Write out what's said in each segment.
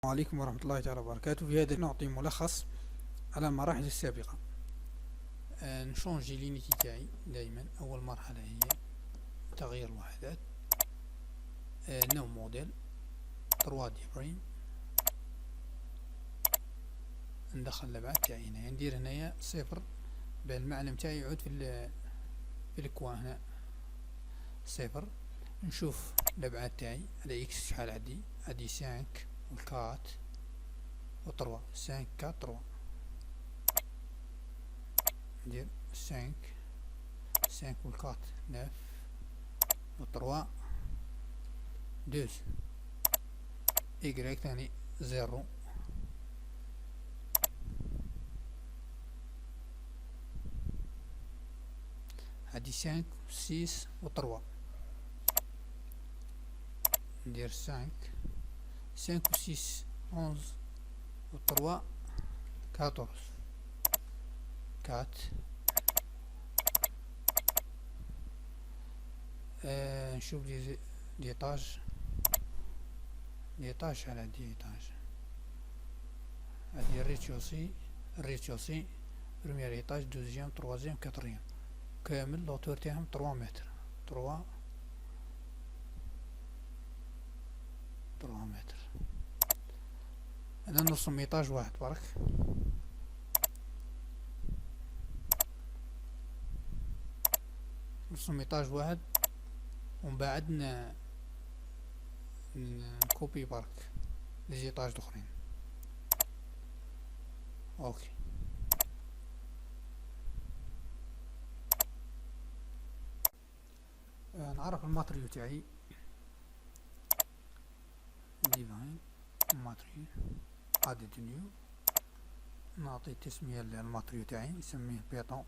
السلام عليكم ورحمة الله تعالى وبركاته. في هذا نعطي ملخص على المراحل السابقة. نشونجي لينيتي تاعي دائما. أول مرحلة هي تغيير الوحدات، نو موديل 3 دي بريم. ندخل الأبعاد تاعي هنايا، ندير هنايا صفر بالمعلم تاعي يعود في الكوان هنا صفر. نشوف الأبعاد تاعي على إكس شحال عندي 5 والكات و3 5 4 3. ندير 5 والكات 9 و3 2 إيكغيك ثاني 0 هادي 5 6 و3. ندير 5 و 6 11 و3 14 4. نشوف ديتاج على ديتاج. هادي الريتشوسي بروميير ايطاج دوزيام تروازيام كاتريام كامل لوتور تاعهم 3 متر 3 متر. انا نرسم ايطاج واحد برك. نرسم ايطاج واحد ومن بعد نكوبي برك لي زيطاج الاخرين. اوكي. نعرف الماتريو تاعي. ديفاين ماتريو اديت نيو. نعطي تسمية للماتريو تاعي، نسميه بيطون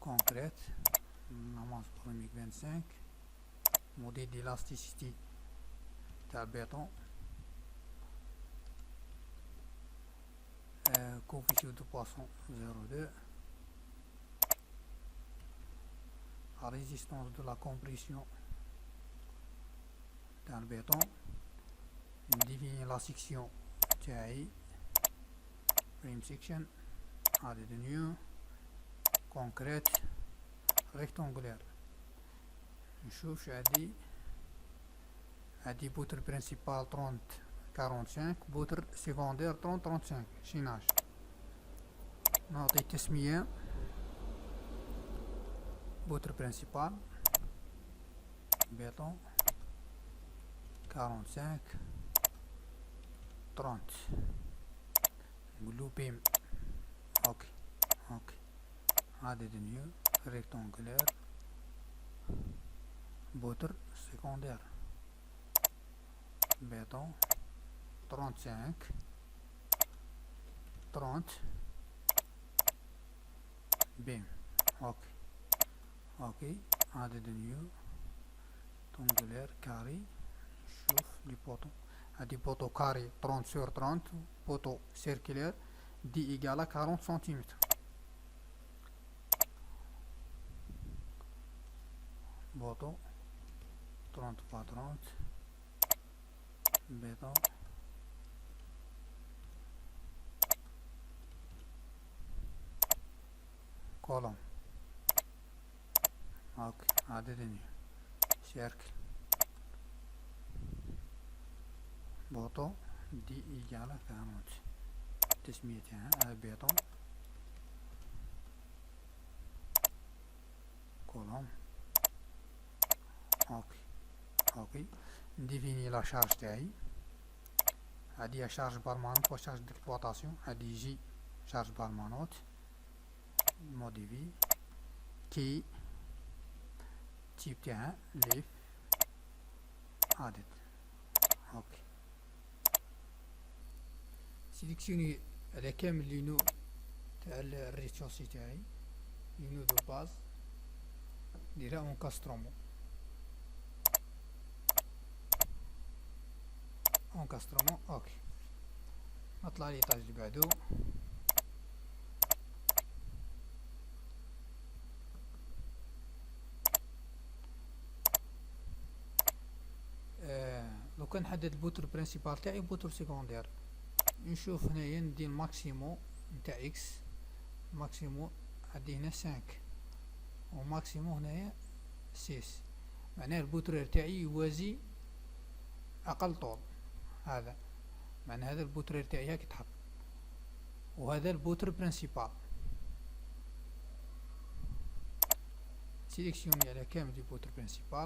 كونكريت ناماس بروميك 25. موديل ديلاستيسيتي تاع البيطون. كوفيسيون دو بواسون 0.2. la résistance de la compression dans le béton. Définir la section تاعي frame section added new concrete rectangulaire. نشوف عندي بوتر برينسيبال 30 45 بوتر سيكوندير 30 35 شيناج. نعطي تسمية بوتر برينسيبال béton 45 30. نقولو بيم. اوكي added new rectangulaire بوتر سيكوندير béton 35 30 بيم. اوكي added new rectangulaire كاري. نشوف لي بوطو. هادي بوطو كاري 30 sur 30. بوطو سيركولير دي ايكالا 40 سنتيمتر. بوطو 30 fois 30 béton كولوم. اوكي عددني سيركل بوطو دي ايكالا 40. تسمية تاعها بيطون كولوم. اوكي نديفيني لا شارج تاعي. هادي شارج بارمانوت و شارج ديكسبلوطاسيون. هادي جي شارج بارمانوت موديفي كي تيب تاعها ليف اديت. اوكي سيليكسيوني على كامل لي نو تاع الريتشوسي تاعي. لي نو دو باز نديرها اون كاسترومو اوكي. نطلع ليطاج اللي بعدو. دوكا نحدد البوتر برينسيبال تاعي بوتر سيكوندير. نشوف هنايا ندي الماكسيمو نتاع اكس، ماكسيمو عندي هنا 5 وماكسيمو هنايا 6، معناه البوترير تاعي يوازي اقل طول. هذا معنى هذا البوترير تاعي هاك يتحط، وهذا البوتر برينسيبال. سيليكسيوني على كامل دي بوتر برينسيبال،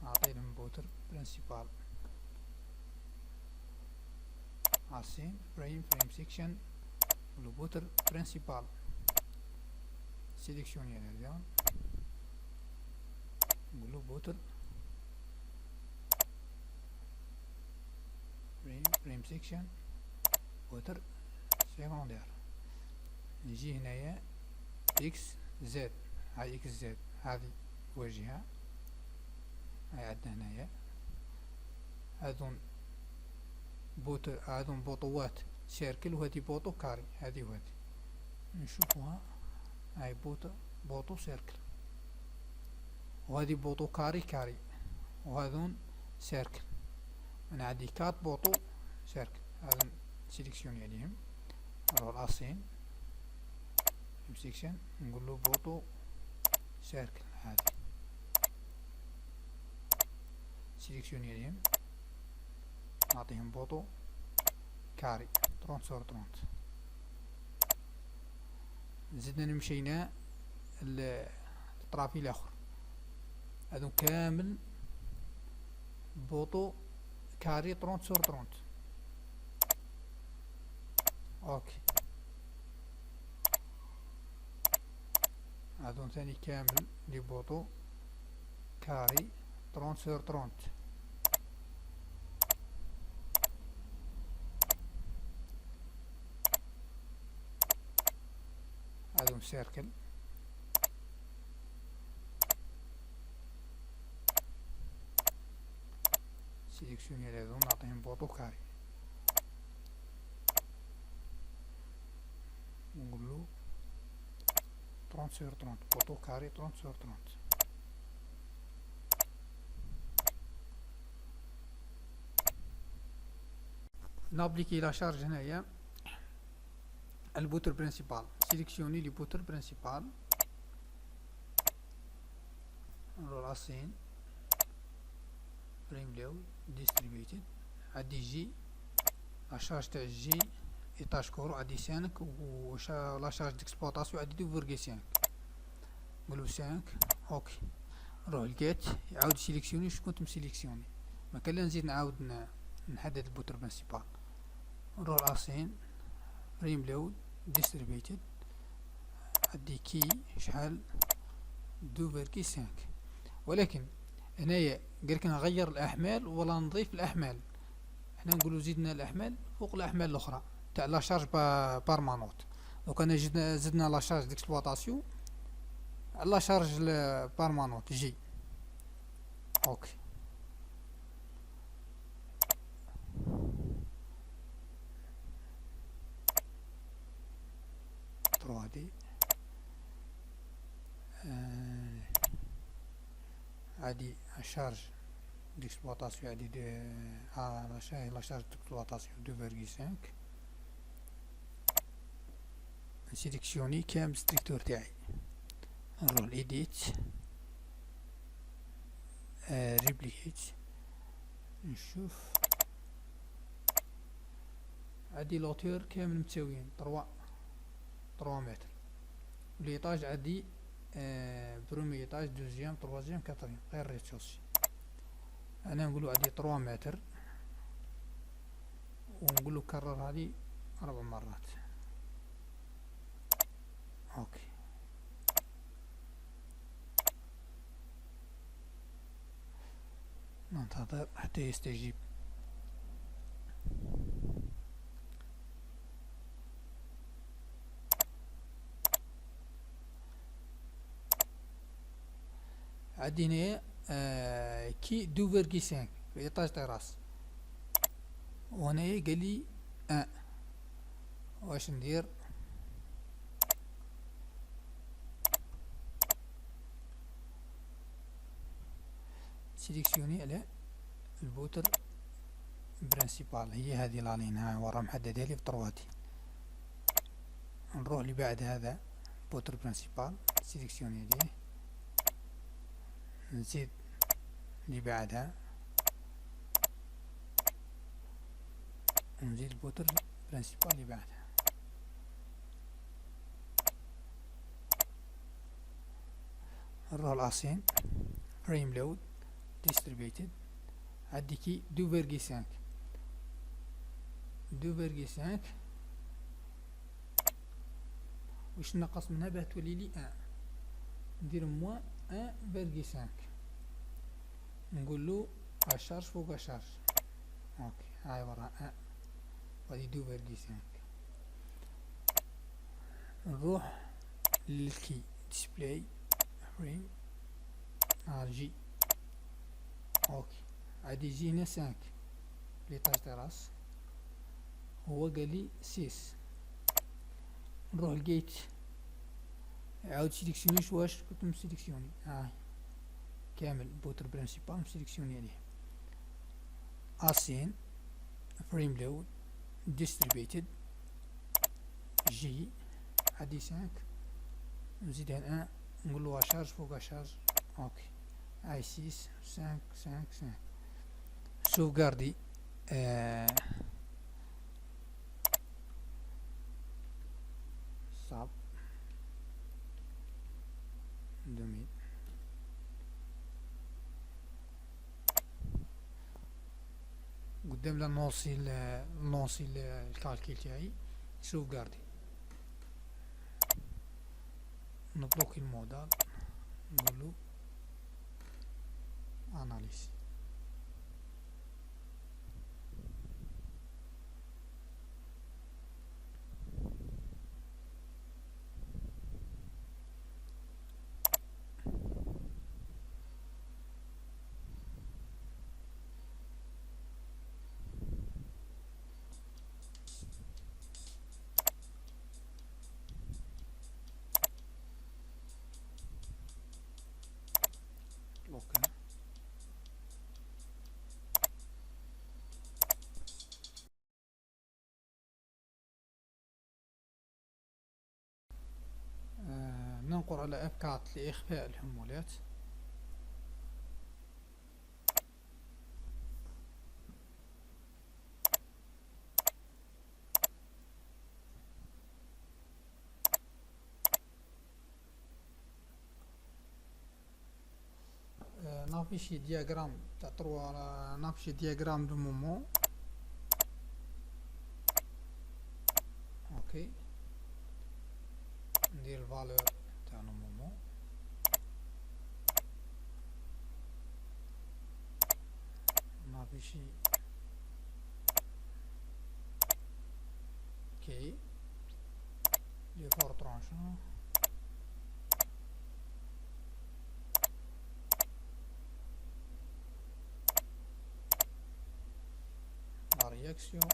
نعطيلهم بوتر برينسيبال عاصين فريم سيكشن ولو بوتر برينسيبال. سيليكسيوني على هذا، نقولو بوتر فريم سيكشن بوتر سيكوندير. نجي هنايا اكس زد، هاي اكس زد هذه واجهة، هاي عندنا هنايا هذون بوتر، هذون بوطوات سيركل وهذه بوطو كاري، هذه وهذه نشوفوها. هاي بوطو سيركل، وهذه بوطو كاري وهذون سيركل. انا عندي 4 بوطو سيركل، هذا سيليكسيوني عليهم. نروح لاسين سيكشن نقول له بوطو سيركل، هذه سيليكسيوني عليهم، نعطيهم بوطو كاري 30 sur 30. زدنا مشينا الطرافي الاخر، هذو كامل بوطو كاري 30 sur 30. اوكي، هذون ثاني كامل لي بوطو كاري 30 sur 30. هذون سيركل، سيليكسيوني هذون نعطيهم بوطو كاري، ونقولو 30 sur 30 بوطو كاري 30 sur 30. نابليكي لا شارج هنايا البوتر برينسيبال. سيليكسيوني لي بوتر برينسيبال، نروح لاسين فريم لو ديستريبيوتد. عندي جي لا شارج تاع جي ايطاج كورو عندي 5 و لا شارج ديكسبلوطاسيون عندي 2.5. نقولو 5. اوكي، نروح للجيت يعاود سيليكسيوني واش كنت مسيليكسيوني، ما كان لا نزيد نعاود نحدد البوتر برينسيبال. نروح لاسين فريم لود ديستريبيوتد، عندي كي شحال 2.5. ولكن هنايا قالك نغير الاحمال ولا نضيف الاحمال. احنا نقولو زيدنا الاحمال فوق الاحمال الاخرى تاع لا شارج بارمانونت. دونك انا زدنا لا شارج ديكسبلوطاسيون على لا شارج بارمانونت جي. اوكي، هادي عادي شارج ديكسبلوطاسيون عادي لا شارج ديكسبلوطاسيون 2.5. نسيليكسيوني كامل ستريكتور تاعي، نروح لإيديت ريبليكيت، نشوف عادي لوتور كامل متساويين 3 متر. ليطاج عندي برومي ايطاج دوزيام تروازيام كاتريام غير ريتشوسي. انا نقولو عندي 3 متر ونقولو كرر هذه 4 مرات. اوكي، ننتظر حتى يستجيب. عندي هنايا كي 2.5 في ايطاج تيراس، وهنايا قالي واش ندير؟ سيليكسيوني على البوتر برينسيبال هي هذه لالين، هاي ورا محددة لي بطرواتي. نروح اللي بعد هذا بوتر برينسيبال، سيليكسيوني عليه، نزيد اللي بعدها ونزيد البوتر برينسيبال اللي بعدها. نروح الاسين فريم لود ديستريبيوتد، عندي 2.5 2.5 واش نقص منها باه تولي لي 1، ندير موان 1.5، نقول له اشارج فوق اشارج. اوكي هاي ورا 1 وهذه 2.5. نروح للكي ديسبلاي فريم جي. اوكي عادي يجي هنا 5 ليطاج تراس، هو قال لي 6. نروح الجيت عاود سيليكسيوني واش كنت مسيليكسيوني، هاي كامل بوتر برينسيبال مسيليكسيوني عليه. اسين فريم لود ديستريبيوتد جي، عادي 5 نزيد هنا نقول له شارج فوق شارج. اوكي اي 6 5 5 5. سوفغاردي صعب 2000. قدام لا نوصي الكالكيل تاعي سوفغاردي، نبلوكي الموديل نقول له اناليز. اوكي ننقر على ابكات لاخفاء الحمولات. نافيشي دياغرام تاع تروا، نافيشي دياغرام دو مومون. اوكي ندير الفالور تاع لو مومون، نافيشي كي لي فور ترونشون la réaction